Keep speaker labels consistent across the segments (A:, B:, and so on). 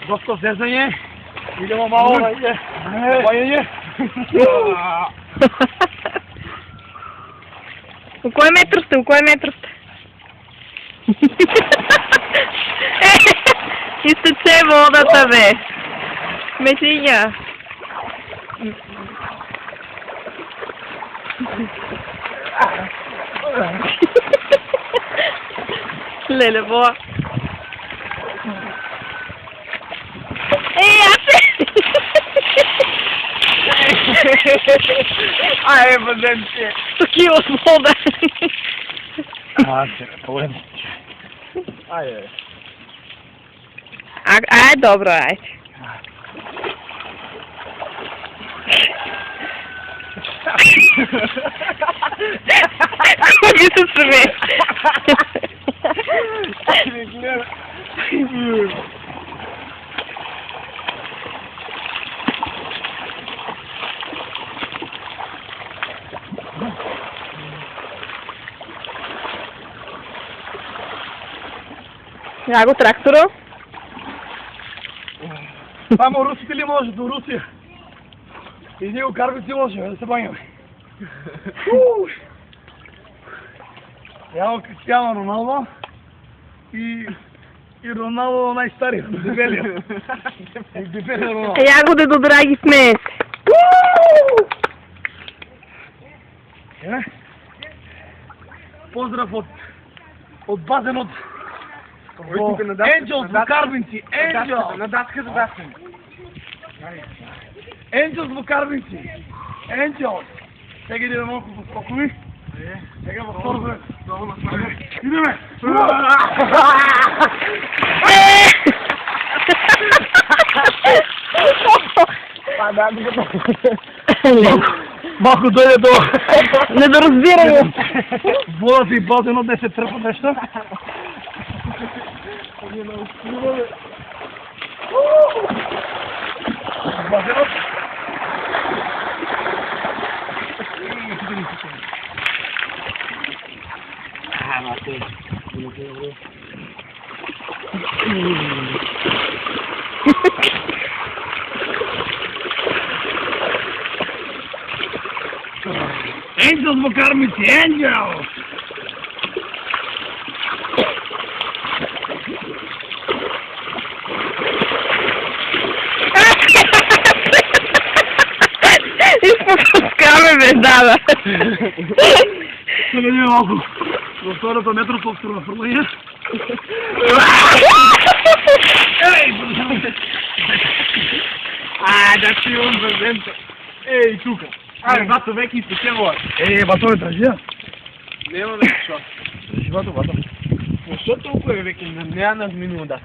A: Доста зезanje. Idemo malo na bajanje.
B: U kojem metru ste? U kojem metru ste? Isteče vodata, be. Međinja. Lele, boa. Ej, Afe!
A: Aj, bademče.
B: 100 kilo voda.
A: Ajde, povem. Ajde.
B: Ajde, dobro, ajde. Kako mi se sve? Ja go traktora?
A: Ама русите ли може? До Русия. И ние го карбици може, да се баняме. Evo Cristiano Ronaldo i Ronaldo najstariji, debelija. Debelija Ronaldo.
B: Jagode do dragi smete.
A: Pozdrav od bazen od Angels в Карбинци. Angels.
C: На датка за датка.
A: Angels в Карбинци. Angels. Сега идеме малко по спокои. Сега във второ време. Идеме! Малко дойде до...
B: Недоразбиране.
A: Водата и базено да се тръпа нещо. Базенот. Angels в Карбинци, Angels!
B: Изпускаме бедала.
A: Сега ние малко във втората метро по-второ направление. Ей, продължавайте! Да си имам презента. Ей, тука. Айде, бато, веки изпечело. Бато ме държи.
C: Няма да защо.
A: Държи, бато.
C: Защо толкова е веки? Няма на минало да.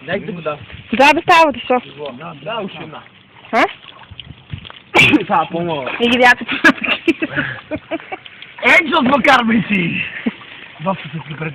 C: Дай тук да.
B: Да, да става да шо.
C: Да, ушина.
B: А?
C: Това помога.
B: Не ги бяха.
A: Angels в Карбинци! Доста се припред.